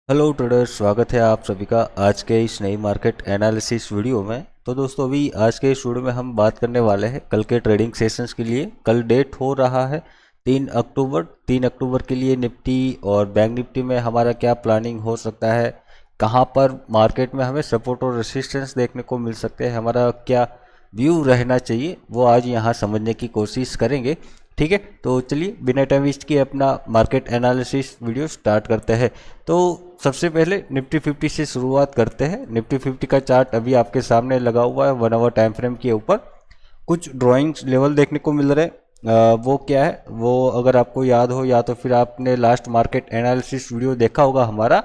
Hello traders, स्वागत है आप सभी का आज के इस नई मार्केट एनालिसिस वीडियो में। तो दोस्तों, अभी आज के इस वीडियो में हम बात करने वाले हैं कल के ट्रेडिंग सेशंस के लिए। कल डेट हो रहा है 3 अक्टूबर। 3 अक्टूबर के लिए निफ्टी और बैंक निफ्टी में हमारा क्या प्लानिंग हो सकता है, कहाँ पर मार्केट में हमें सपोर्ट और रेसिस्टेंस देखने को मिल सकते हैं, हमारा क्या व्यू रहना चाहिए, वो आज यहाँ समझने की कोशिश करेंगे। ठीक है, तो चलिए बिना टाइम वेस्ट किए अपना मार्केट एनालिसिस वीडियो स्टार्ट करते हैं। तो सबसे पहले निफ्टी 50 से शुरुआत करते हैं। निफ्टी 50 का चार्ट अभी आपके सामने लगा हुआ है 1 आवर टाइम फ्रेम के ऊपर। कुछ ड्राइंग्स लेवल देखने को मिल रहे हैं। वो क्या है, वो अगर आपको याद हो या तो फिर आपने लास्ट मार्केट एनालिसिस वीडियो देखा होगा हमारा,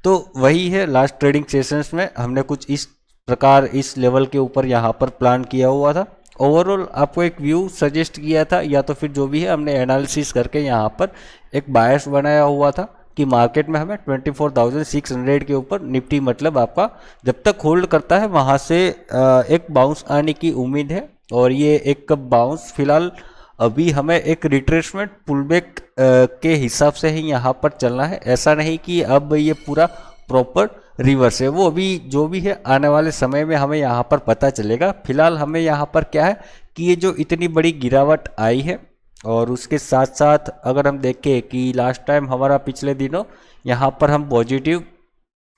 तो वही है। लास्ट ट्रेडिंग सेशंस में हमने कुछ इस प्रकार इस लेवल के ऊपर यहाँ पर प्लान किया हुआ था। ओवरऑल आपको एक व्यू सजेस्ट किया था, या तो फिर जो भी है हमने एनालिसिस करके यहाँ पर एक बायस बनाया हुआ था कि मार्केट में हमें 24,600 के ऊपर निफ्टी मतलब आपका जब तक होल्ड करता है वहाँ से एक बाउंस आने की उम्मीद है। और ये एक बाउंस फिलहाल अभी हमें एक रिट्रेसमेंट पुलबैक के हिसाब से ही यहाँ पर चलना है। ऐसा नहीं कि अब ये पूरा प्रॉपर रिवर्स है, वो अभी जो भी है आने वाले समय में हमें यहाँ पर पता चलेगा। फिलहाल हमें यहाँ पर क्या है कि ये जो इतनी बड़ी गिरावट आई है, और उसके साथ साथ अगर हम देखें कि लास्ट टाइम हमारा पिछले दिनों यहाँ पर हम पॉजिटिव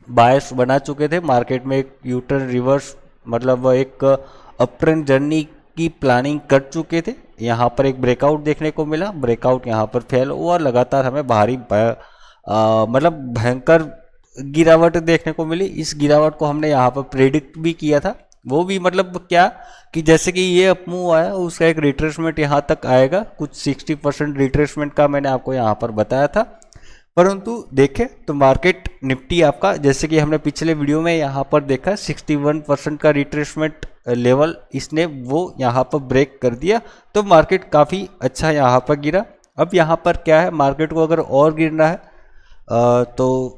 बायस बना चुके थे मार्केट में, एक यूटर्न रिवर्स मतलब एक अप ट्रेंड जर्नी की प्लानिंग कर चुके थे। यहाँ पर एक ब्रेकआउट देखने को मिला, ब्रेकआउट यहाँ पर फेल हुआ, लगातार हमें भारी मतलब भयंकर गिरावट देखने को मिली। इस गिरावट को हमने यहाँ पर प्रेडिक्ट भी किया था। वो भी मतलब क्या कि जैसे कि ये अप मूव आया, उसका एक रिट्रेसमेंट यहाँ तक आएगा, कुछ 60% रिट्रेसमेंट का मैंने आपको यहाँ पर बताया था। परंतु देखें तो मार्केट निफ्टी आपका, जैसे कि हमने पिछले वीडियो में यहाँ पर देखा, 61% का रिट्रेसमेंट लेवल इसने वो यहाँ पर ब्रेक कर दिया। तो मार्केट काफ़ी अच्छा यहाँ पर गिरा। अब यहाँ पर क्या है, मार्केट को अगर और गिरना है तो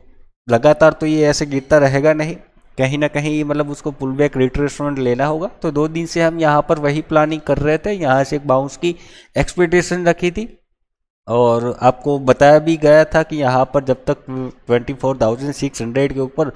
लगातार तो ये ऐसे गिरता रहेगा नहीं, कहीं ना कहीं मतलब उसको पुल बैक रिट्रेसमेंट लेना होगा। तो 2 दिन से हम यहाँ पर वही प्लानिंग कर रहे थे, यहाँ से एक बाउंस की एक्सपेक्टेशन रखी थी और आपको बताया भी गया था कि यहाँ पर जब तक 24,600 के ऊपर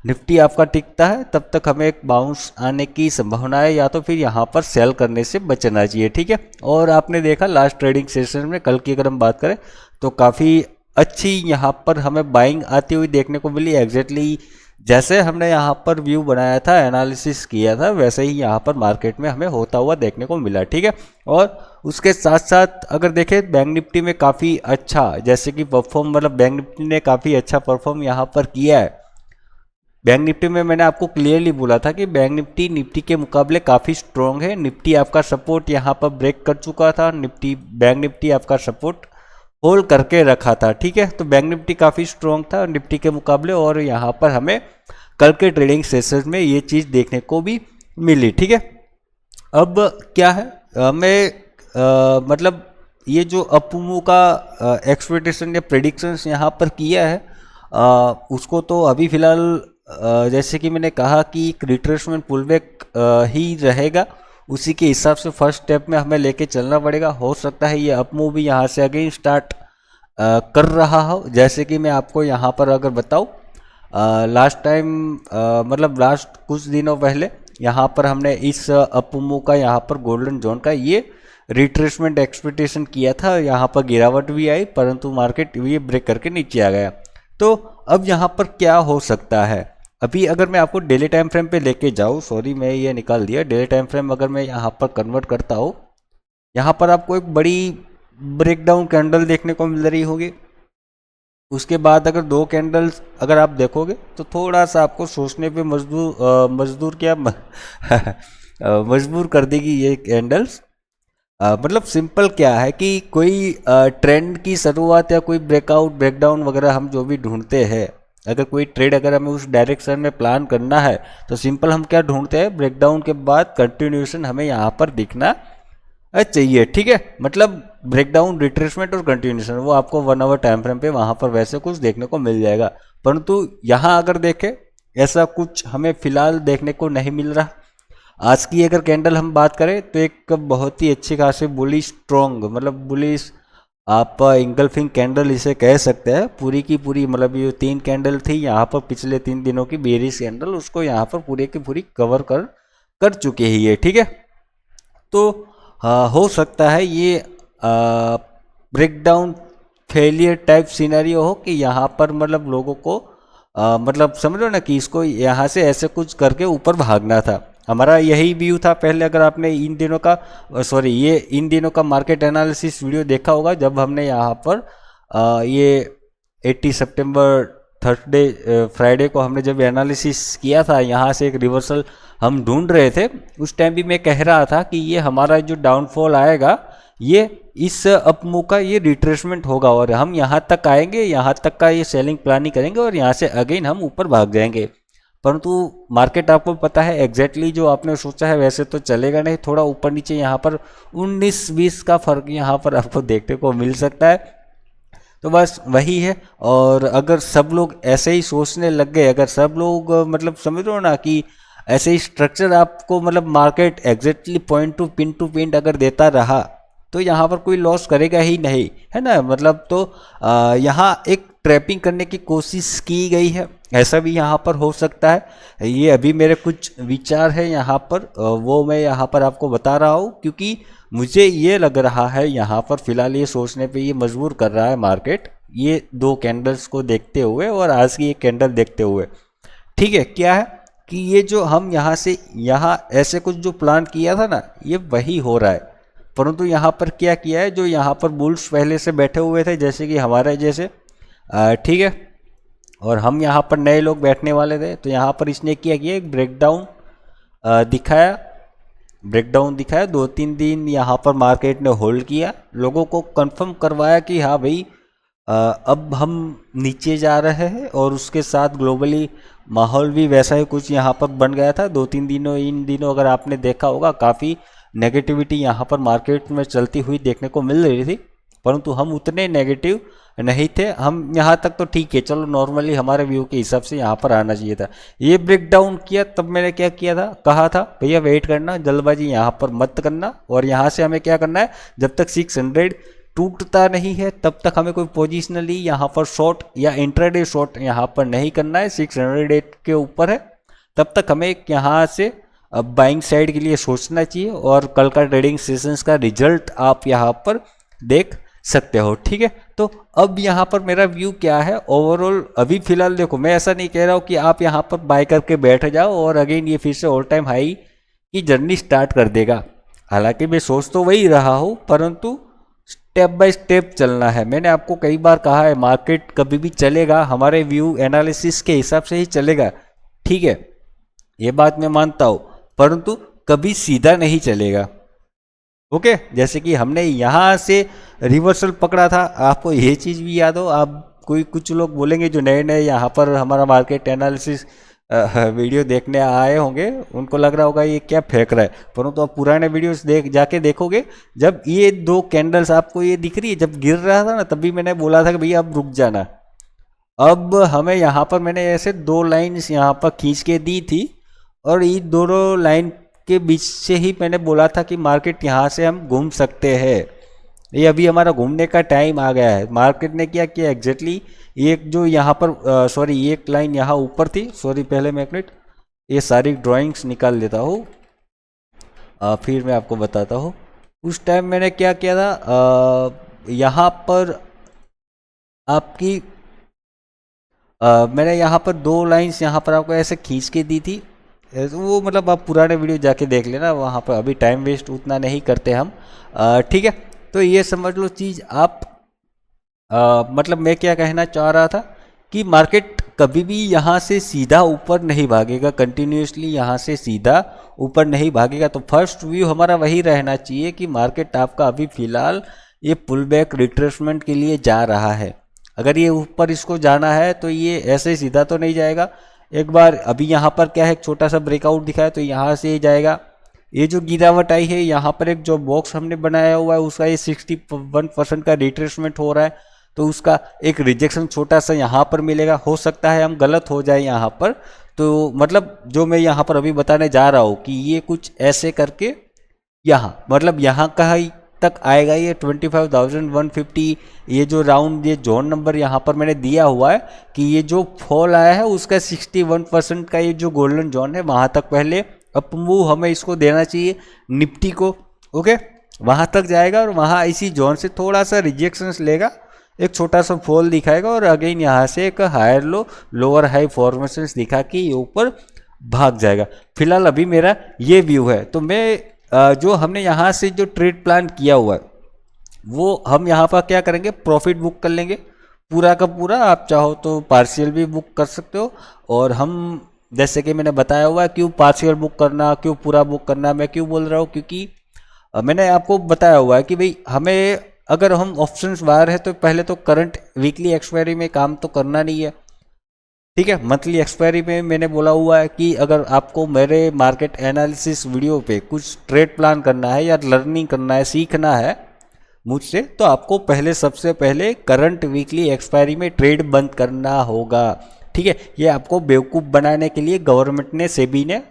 निफ्टी आपका टिकता है तब तक हमें एक बाउंस आने की संभावना है, या तो फिर यहाँ पर सेल करने से बचना चाहिए। ठीक है, और आपने देखा लास्ट ट्रेडिंग सेशन में कल की अगर हम बात करें तो काफ़ी अच्छी यहाँ पर हमें बाइंग आती हुई देखने को मिली। एग्जैक्टली जैसे हमने यहाँ पर व्यू बनाया था, एनालिसिस किया था, वैसे ही यहाँ पर मार्केट में हमें होता हुआ देखने को मिला। ठीक है, और उसके साथ साथ अगर देखें बैंक निफ्टी में काफ़ी अच्छा जैसे कि परफॉर्म, मतलब बैंक निफ्टी ने काफ़ी अच्छा परफॉर्म यहाँ पर किया है। बैंक निफ्टी में मैंने आपको क्लियरली बोला था कि बैंक निफ्टी निफ्टी के मुकाबले काफ़ी स्ट्रॉन्ग है। निफ्टी आपका सपोर्ट यहाँ पर ब्रेक कर चुका था, बैंक निफ्टी आपका सपोर्ट होल्ड करके रखा था। ठीक है, तो बैंक निफ्टी काफ़ी स्ट्रॉन्ग था निफ्टी के मुकाबले, और यहाँ पर हमें कल के ट्रेडिंग सेशन में ये चीज़ देखने को भी मिली। ठीक है, अब क्या है, हमें मतलब ये जो अपमूव का एक्सपेक्टेशन या प्रेडिक्शंस यहाँ पर किया है, उसको तो अभी फिलहाल जैसे कि मैंने कहा कि एक रिट्रेसमेंट पुलबैक ही रहेगा, उसी के हिसाब से फर्स्ट स्टेप में हमें लेके चलना पड़ेगा। हो सकता है ये अपमूव भी यहाँ से अगेन स्टार्ट कर रहा हो। जैसे कि मैं आपको यहाँ पर अगर बताऊँ, लास्ट टाइम मतलब लास्ट कुछ दिनों पहले यहाँ पर हमने इस अपमूव का यहाँ पर गोल्डन जोन का ये रिट्रेसमेंट एक्सपेक्टेशन किया था। यहाँ पर गिरावट भी आई, परंतु मार्केट ये ब्रेक करके नीचे आ गया। तो अब यहाँ पर क्या हो सकता है, अभी अगर मैं आपको डेली टाइम फ्रेम पे लेके जाऊँ, सॉरी मैं ये निकाल दिया, डेली टाइम फ्रेम अगर मैं यहाँ पर कन्वर्ट करता हूँ, यहाँ पर आपको एक बड़ी ब्रेकडाउन कैंडल देखने को मिल रही होगी। उसके बाद अगर 2 कैंडल्स अगर आप देखोगे तो थोड़ा सा आपको सोचने पे मजदूर क्या मजबूर कर देगी ये कैंडल्स। मतलब सिंपल क्या है कि कोई ट्रेंड की शुरुआत या कोई ब्रेकआउट ब्रेकडाउन वगैरह हम जो भी ढूंढते हैं, अगर कोई ट्रेड अगर हमें उस डायरेक्शन में प्लान करना है तो सिंपल हम क्या ढूंढते हैं, ब्रेकडाउन के बाद कंटिन्यूएशन हमें यहाँ पर दिखना चाहिए। ठीक है, मतलब ब्रेकडाउन रिट्रेसमेंट और कंटिन्यूएशन वो आपको 1 आवर टाइम फ्रेम पे वहाँ पर वैसे कुछ देखने को मिल जाएगा। परंतु यहाँ अगर देखें ऐसा कुछ हमें फिलहाल देखने को नहीं मिल रहा। आज की अगर कैंडल हम बात करें तो एक बहुत ही अच्छी खासी बुलिश स्ट्रॉन्ग मतलब बुलिश आप इंगल्फिंग कैंडल इसे कह सकते हैं। पूरी की पूरी मतलब ये 3 कैंडल थी यहाँ पर पिछले 3 दिनों की बेरिश कैंडल, उसको यहाँ पर पूरी की पूरी कवर कर चुकी है ये, ठीक है। तो हो सकता है ये ब्रेकडाउन फेलियर टाइप सिनेरियो हो कि यहाँ पर मतलब लोगों को मतलब समझ लो ना कि इसको यहाँ से ऐसे कुछ करके ऊपर भागना था। हमारा यही व्यू था पहले। अगर आपने इन दिनों का ये इन दिनों का मार्केट एनालिसिस वीडियो देखा होगा, जब हमने यहाँ पर ये 80 सितंबर थर्सडे फ्राइडे को हमने जब एनालिसिस किया था, यहाँ से एक रिवर्सल हम ढूंढ रहे थे। उस टाइम भी मैं कह रहा था कि ये हमारा जो डाउनफॉल आएगा ये इस अपमूव का ये रिट्रेसमेंट होगा और हम यहाँ तक आएंगे, यहाँ तक का ये सेलिंग प्लानिंग करेंगे और यहाँ से अगेन हम ऊपर भाग जाएंगे। परंतु मार्केट आपको पता है एग्जैक्टली जो आपने सोचा है वैसे तो चलेगा नहीं। थोड़ा ऊपर नीचे यहाँ पर 19-20 का फर्क यहाँ पर आपको देखने को मिल सकता है। तो बस वही है। और अगर सब लोग ऐसे ही सोचने लग गए, अगर सब लोग मतलब समझ लो ना कि ऐसे ही स्ट्रक्चर आपको मतलब market exactly point two pin अगर देता रहा तो यहाँ पर कोई लॉस करेगा ही नहीं, है ना। मतलब तो यहाँ एक ट्रैपिंग करने की कोशिश की गई है, ऐसा भी यहाँ पर हो सकता है। ये अभी मेरे कुछ विचार है यहाँ पर, वो मैं यहाँ पर आपको बता रहा हूँ क्योंकि मुझे ये लग रहा है यहाँ पर फिलहाल ये सोचने पे ये मजबूर कर रहा है मार्केट, ये 2 कैंडल्स को देखते हुए और आज की एक कैंडल देखते हुए। ठीक है, क्या है कि ये जो हम यहाँ से यहाँ ऐसे कुछ जो प्लान किया था ना, ये वही हो रहा है। परंतु यहाँ पर क्या किया है, जो यहाँ पर बुल्स पहले से बैठे हुए थे जैसे कि हमारे जैसे, ठीक है, और हम यहाँ पर नए लोग बैठने वाले थे, तो यहाँ पर इसने क्या किया, एक ब्रेकडाउन दिखाया 2-3 दिन यहाँ पर मार्केट ने होल्ड किया, लोगों को कंफर्म करवाया कि हाँ भाई अब हम नीचे जा रहे हैं और उसके साथ ग्लोबली माहौल भी वैसा ही कुछ यहाँ पर बन गया था। 2-3 दिनों इन दिनों अगर आपने देखा होगा काफ़ी नेगेटिविटी यहाँ पर मार्केट में चलती हुई देखने को मिल रही थी, परंतु हम उतने नेगेटिव नहीं थे। हम यहाँ तक तो ठीक है, चलो नॉर्मली हमारे व्यू के हिसाब से यहाँ पर आना चाहिए था। ये ब्रेकडाउन किया तब मैंने क्या किया था, कहा था भैया वेट करना, जल्दबाजी यहाँ पर मत करना, और यहाँ से हमें क्या करना है, जब तक 600 टूटता नहीं है तब तक हमें कोई पोजिशनली यहाँ पर शॉर्ट या इंट्राडे शॉर्ट यहाँ पर नहीं करना है। 608 के ऊपर है तब तक हमें यहाँ से अब बाइंग साइड के लिए सोचना चाहिए, और कल का ट्रेडिंग सेशंस का रिजल्ट आप यहाँ पर देख सकते हो। ठीक है, तो अब यहाँ पर मेरा व्यू क्या है ओवरऑल, अभी फिलहाल देखो मैं ऐसा नहीं कह रहा हूँ कि आप यहाँ पर बाय करके बैठ जाओ और अगेन ये फिर से ऑल टाइम हाई की जर्नी स्टार्ट कर देगा। हालांकि मैं सोच तो वही रहा हूँ, परंतु स्टेप बाय स्टेप चलना है। मैंने आपको कई बार कहा है मार्केट कभी भी चलेगा हमारे व्यू एनालिसिस के हिसाब से ही चलेगा, ठीक है, ये बात मैं मानता हूँ, परंतु कभी सीधा नहीं चलेगा। ओके, जैसे कि हमने यहाँ से रिवर्सल पकड़ा था, आपको ये चीज़ भी याद हो। आप कुछ लोग बोलेंगे जो नए नए यहाँ पर हमारा मार्केट एनालिसिस वीडियो देखने आए होंगे, उनको लग रहा होगा ये क्या फेंक रहा है, परंतु आप पुराने वीडियोस जाके देखोगे, जब ये 2 कैंडल्स आपको ये दिख रही है, जब गिर रहा था ना तभी मैंने बोला था कि भैया अब रुक जाना। अब हमें यहाँ पर मैंने ऐसे 2 लाइन्स यहाँ पर खींच के दी थी, और ये दोनों लाइन के बीच से ही मैंने बोला था कि मार्केट यहाँ से हम घूम सकते हैं। ये अभी हमारा घूमने का टाइम आ गया है। मार्केट ने क्या किया एग्जैक्टली, एक जो यहाँ पर एक लाइन यहाँ ऊपर थी, पहले मैं एक मिनट ये सारी ड्राइंग्स निकाल लेता हूँ, फिर मैं आपको बताता हूँ। उस टाइम मैंने क्या किया था, यहाँ पर आपकी मैंने यहाँ पर 2 लाइन्स यहाँ पर आपको ऐसे खींच के दी थी, वो मतलब आप पुराने वीडियो जाके देख लेना वहाँ पर, अभी टाइम वेस्ट उतना नहीं करते हम। ठीक है, तो ये समझ लो चीज़ आप, मतलब मैं क्या कहना चाह रहा था कि मार्केट कभी भी यहाँ से सीधा ऊपर नहीं भागेगा, कंटिन्यूसली यहाँ से सीधा ऊपर नहीं भागेगा। तो फर्स्ट व्यू हमारा वही रहना चाहिए कि मार्केट आपका अभी फ़िलहाल ये पुल बैक रिट्रेसमेंट के लिए जा रहा है। अगर ये ऊपर इसको जाना है तो ये ऐसे सीधा तो नहीं जाएगा। एक बार अभी यहाँ पर क्या है, एक छोटा सा ब्रेकआउट दिखा है तो यहाँ से जाएगा। ये जो गिरावट आई है यहाँ पर एक जो बॉक्स हमने बनाया हुआ है उसका ये 61% का रिट्रेसमेंट हो रहा है, तो उसका एक रिजेक्शन छोटा सा यहाँ पर मिलेगा। हो सकता है हम गलत हो जाए यहाँ पर, तो मतलब जो मैं यहाँ पर अभी बताने जा रहा हूँ कि ये कुछ ऐसे करके यहाँ मतलब यहाँ का ही तक आएगा ये 25,150। ये जो राउंड ये जोन नंबर यहाँ पर मैंने दिया हुआ है कि ये जो फॉल आया है उसका 61% का ये जो गोल्डन जोन है वहाँ तक पहले अप मूव हमें इसको देना चाहिए निफ्टी को। ओके, वहाँ तक जाएगा और वहाँ इसी जोन से थोड़ा सा रिजेक्शंस लेगा, एक छोटा सा फॉल दिखाएगा और अगेन यहाँ से एक higher low lower high formations दिखा के ये ऊपर भाग जाएगा। फिलहाल अभी मेरा ये व्यू है। तो मैं जो हमने यहाँ से जो ट्रेड प्लान किया हुआ है वो हम यहाँ पर क्या करेंगे, प्रॉफिट बुक कर लेंगे पूरा का पूरा। आप चाहो तो पार्शियल भी बुक कर सकते हो। और हम जैसे कि मैंने बताया हुआ है क्यों पार्शियल बुक करना, क्यों पूरा बुक करना, मैं क्यों बोल रहा हूँ, क्योंकि मैंने आपको बताया हुआ है कि भाई हमें अगर हम ऑप्शंस बाहर है तो पहले तो करंट वीकली एक्सपायरी में काम तो करना नहीं है, ठीक है। मंथली एक्सपायरी में मैंने बोला हुआ है कि अगर आपको मेरे मार्केट एनालिसिस वीडियो पे कुछ ट्रेड प्लान करना है या लर्निंग करना है, सीखना है मुझसे, तो आपको पहले सबसे पहले करंट वीकली एक्सपायरी में ट्रेड बंद करना होगा, ठीक है। ये आपको बेवकूफ़ बनाने के लिए गवर्नमेंट ने, सेबी ने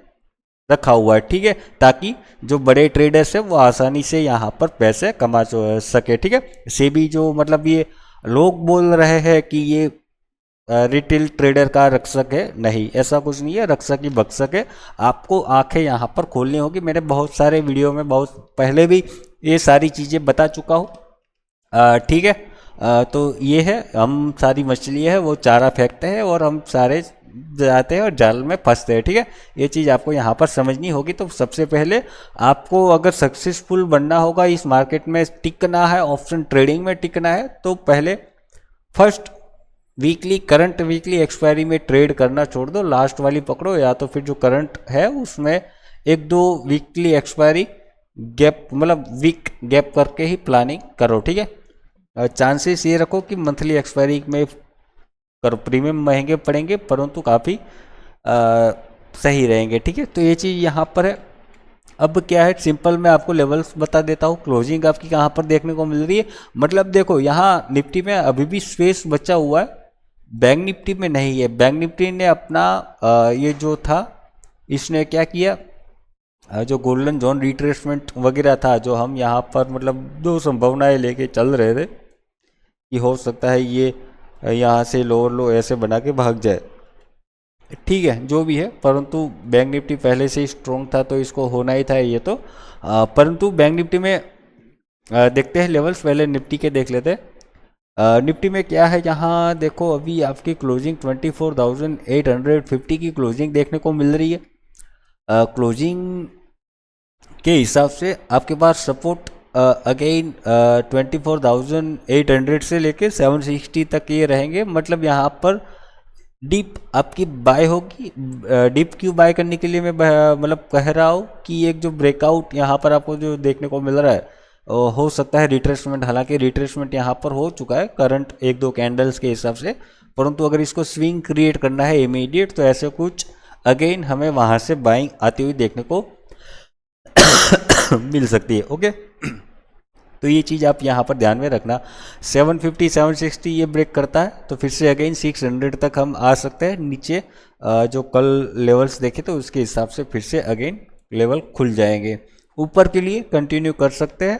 रखा हुआ है, ठीक है, ताकि जो बड़े ट्रेडर्स हैं वो आसानी से यहाँ पर पैसे कमा सके, ठीक है। सेबी जो मतलब ये लोग बोल रहे हैं कि ये रिटेल ट्रेडर का रक्षक है, नहीं, ऐसा कुछ नहीं है, रक्षक ही भक्षक है। आपको आंखें यहाँ पर खोलनी होगी। मैंने बहुत सारे वीडियो में बहुत पहले भी ये सारी चीज़ें बता चुका हूँ, ठीक है। तो ये है, हम सारी मछली है वो चारा फेंकते हैं और हम सारे जाते हैं और जाल में फंसते हैं, ठीक है। ये चीज़ आपको यहाँ पर समझनी होगी। तो सबसे पहले आपको अगर सक्सेसफुल बनना होगा, इस मार्केट में टिकना है, ऑप्शन ट्रेडिंग में टिकना है, तो पहले first weekly current weekly expiry में ट्रेड करना छोड़ दो, लास्ट वाली पकड़ो, या तो फिर जो करंट है उसमें एक दो वीकली एक्सपायरी गैप मतलब वीक गैप करके ही प्लानिंग करो, ठीक है। चांसेस ये रखो कि मंथली एक्सपायरी में करो, प्रीमियम महंगे पड़ेंगे परंतु काफ़ी सही रहेंगे, ठीक है। तो ये चीज़ यहाँ पर है। अब क्या है, सिंपल मैं आपको लेवल्स बता देता हूँ। क्लोजिंग आपकी कहाँ पर देखने को मिल रही है, मतलब देखो यहाँ निफ्टी में अभी भी स्पेस बचा हुआ है, बैंक निफ्टी में नहीं है। बैंक निफ्टी ने अपना ये जो था इसने क्या किया, जो गोल्डन जोन रिट्रेसमेंट वगैरह था, जो हम यहाँ पर मतलब दो संभावनाएं लेके चल रहे थे कि हो सकता है ये यहाँ से लोअर लो ऐसे बना के भाग जाए, ठीक है, जो भी है, परंतु बैंक निफ्टी पहले से ही स्ट्रॉन्ग था तो इसको होना ही था ये तो। परंतु बैंक निफ्टी में देखते हैं लेवल्स, पहले निफ्टी के देख लेते हैं। निफ्टी में क्या है, यहाँ देखो अभी आपकी क्लोजिंग 24,850 की क्लोजिंग देखने को मिल रही है। क्लोजिंग के हिसाब से आपके पास सपोर्ट अगेन 24,800 से लेके 760 तक ये रहेंगे। मतलब यहाँ पर डीप आपकी बाय होगी। डीप क्यों बाय करने के लिए मैं मतलब कह रहा हूँ कि एक जो ब्रेकआउट यहाँ पर आपको जो देखने को मिल रहा है हो सकता है रिट्रेसमेंट, हालांकि रिट्रेसमेंट यहाँ पर हो चुका है करंट एक दो कैंडल्स के हिसाब से, परंतु अगर इसको स्विंग क्रिएट करना है इमीडिएट तो ऐसे कुछ अगेन हमें वहाँ से बाइंग आती हुई देखने को मिल सकती है, ओके। तो ये चीज़ आप यहाँ पर ध्यान में रखना। 750 760 ये ब्रेक करता है तो फिर से अगेन 600 तक हम आ सकते हैं नीचे। जो कल लेवल्स देखे तो उसके हिसाब से फिर से अगेन लेवल खुल जाएंगे। ऊपर के लिए कंटिन्यू कर सकते हैं।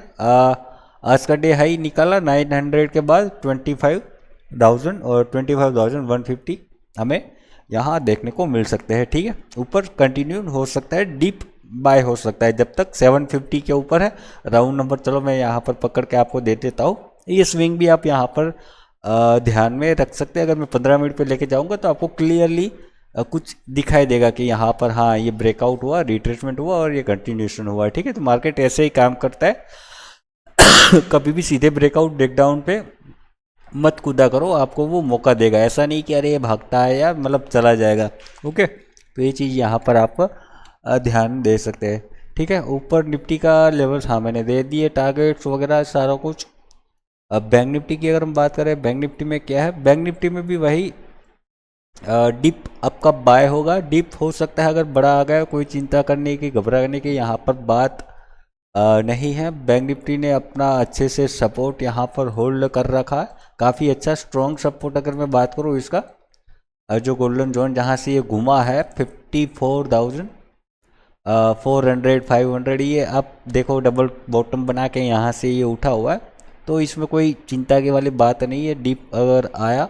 आज का डे हाई निकाला 900 के बाद 25,000 और 25,150 हमें यहाँ देखने को मिल सकते हैं, ठीक है। ऊपर कंटिन्यू हो सकता है, डीप बाय हो सकता है जब तक 750 के ऊपर है। राउंड नंबर चलो मैं यहाँ पर पकड़ के आपको दे देता हूँ। ये स्विंग भी आप यहाँ पर ध्यान में रख सकते हैं। अगर मैं 15 मिनट पे लेके जाऊँगा तो आपको क्लियरली कुछ दिखाई देगा कि यहाँ पर हाँ ये ब्रेकआउट हुआ, रिट्रेसमेंट हुआ और ये कंटिन्यूशन हुआ, ठीक है। तो मार्केट ऐसे ही काम करता है। कभी भी सीधे ब्रेकआउट ब्रेकडाउन पे मत कूदा करो, आपको वो मौका देगा। ऐसा नहीं कि अरे ये भागता है यार मतलब चला जाएगा, ओके। तो ये चीज़ यहाँ पर आप ध्यान दे सकते हैं, ठीक है। ऊपर निफ्टी का लेवल्स हाँ मैंने दे दिए, टारगेट्स वगैरह सारा कुछ। अब बैंक निफ्टी की अगर हम बात करें, बैंक निफ्टी में क्या है, बैंक निफ्टी में भी वही डिप आपका बाय होगा। डिप हो सकता है अगर बड़ा आ गया, कोई चिंता करने की घबराने की यहाँ पर बात नहीं है। बैंक निफ्टी ने अपना अच्छे से सपोर्ट यहाँ पर होल्ड कर रखा है, काफ़ी अच्छा स्ट्रॉन्ग सपोर्ट। अगर मैं बात करूँ इसका जो गोल्डन जोन जहाँ से ये घुमा है 54,000 400 500 ये आप देखो डबल बॉटम बना के यहाँ से ये उठा हुआ है, तो इसमें कोई चिंता की वाली बात नहीं है। डीप अगर आया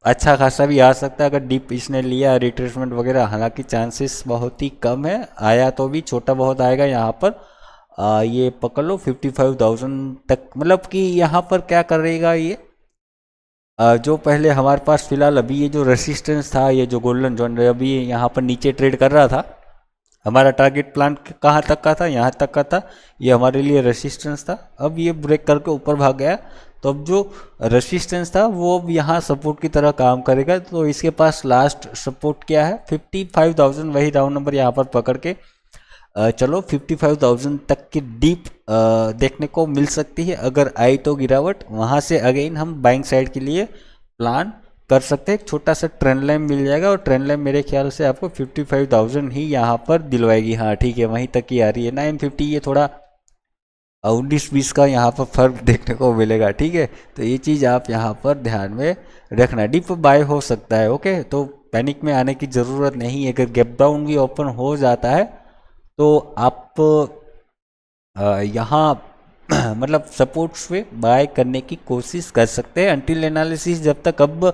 अच्छा खासा भी आ सकता है अगर डीप इसने लिया रिट्रेसमेंट वगैरह, हालांकि चांसेस बहुत ही कम है, आया तो भी छोटा बहुत आएगा यहाँ पर। ये पकड़ लो 55,000 तक, मतलब कि यहाँ पर क्या करेगा ये जो पहले हमारे पास फिलहाल अभी ये जो रेसिस्टेंस था, ये जो गोल्डन जोन अभी यहाँ पर नीचे ट्रेड कर रहा था, हमारा टारगेट प्लान कहाँ तक का था, यहाँ तक का था, ये हमारे लिए रेसिस्टेंस था। अब ये ब्रेक करके ऊपर भाग गया, तो अब जो रेसिस्टेंस था वो अब यहाँ सपोर्ट की तरह काम करेगा। तो इसके पास लास्ट सपोर्ट क्या है 55,000, वही राउंड नंबर यहाँ पर पकड़ के चलो 55,000 तक की डीप देखने को मिल सकती है। अगर आई तो गिरावट, वहाँ से अगेन हम बाइंग साइड के लिए प्लान कर सकते हैं। एक छोटा सा ट्रेंड लाइन मिल जाएगा और ट्रेंड लाइन मेरे ख्याल से आपको 55,000 ही यहाँ पर दिलवाएगी। हाँ ठीक है, वहीं तक ही आ रही है 950, ये थोड़ा 19-20 का यहाँ पर फर्क देखने को मिलेगा। ठीक है, तो ये चीज़ आप यहाँ पर ध्यान में रखना। डीप बाय हो सकता है, ओके, तो पैनिक में आने की ज़रूरत नहीं है। अगर गैप डाउन भी ओपन हो जाता है तो आप यहाँ मतलब सपोर्ट्स पे बाय करने की कोशिश कर सकते हैं अंटिल एनालिसिस जब तक। अब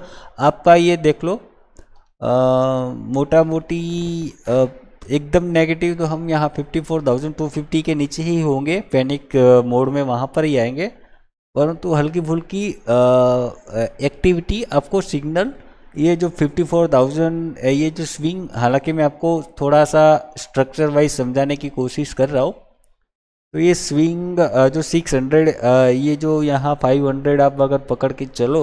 आपका ये देख लो मोटा मोटी एकदम नेगेटिव तो हम यहाँ 54,250 के नीचे ही होंगे, पैनिक मोड में वहाँ पर ही आएंगे। परंतु हल्की फुल्की एक्टिविटी आपको सिग्नल, ये जो 54,000 ये जो स्विंग, हालांकि मैं आपको थोड़ा सा स्ट्रक्चर वाइज समझाने की कोशिश कर रहा हूँ। तो ये स्विंग जो 600 ये जो यहाँ 500 आप अगर पकड़ के चलो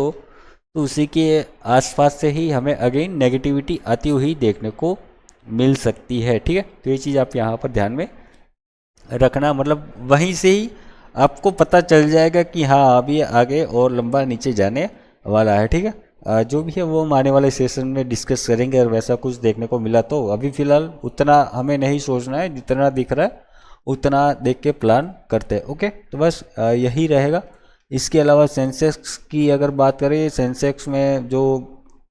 तो उसी के आसपास से ही हमें अगेन नेगेटिविटी आती हुई देखने को मिल सकती है। ठीक है, तो ये चीज़ आप यहाँ पर ध्यान में रखना, मतलब वहीं से ही आपको पता चल जाएगा कि हाँ अभी आगे और लंबा नीचे जाने वाला है। ठीक है, जो भी है वो हम आने वाले सेशन में डिस्कस करेंगे। अगर वैसा कुछ देखने को मिला तो अभी फ़िलहाल उतना हमें नहीं सोचना है, जितना दिख रहा है उतना देख के प्लान करते हैं। ओके, तो बस यही रहेगा। इसके अलावा सेंसेक्स की अगर बात करें, सेंसेक्स में जो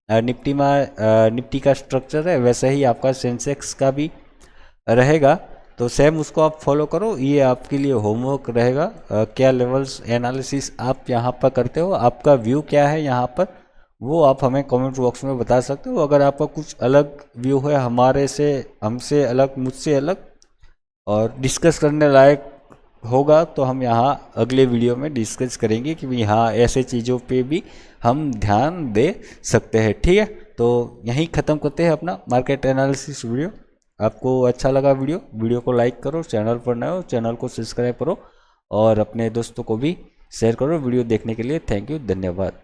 निफ्टी का स्ट्रक्चर है वैसा ही आपका सेंसेक्स का भी रहेगा, तो सेम उसको आप फॉलो करो। ये आपके लिए होमवर्क रहेगा। क्या लेवल्स एनालिसिस आप यहाँ पर करते हो, आपका व्यू क्या है यहाँ पर, वो आप हमें कमेंट बॉक्स में बता सकते हो। अगर आपका कुछ अलग व्यू है हमारे से, हमसे अलग, मुझसे अलग और डिस्कस करने लायक होगा, तो हम यहाँ अगले वीडियो में डिस्कस करेंगे कि भाई हाँ ऐसे चीज़ों पे भी हम ध्यान दे सकते हैं। ठीक है, तो यहीं ख़त्म करते हैं अपना मार्केट एनालिसिस वीडियो। आपको अच्छा लगा वीडियो को लाइक करो, चैनल पर नए हो चैनल को सब्सक्राइब करो और अपने दोस्तों को भी शेयर करो। वीडियो देखने के लिए थैंक यू, धन्यवाद।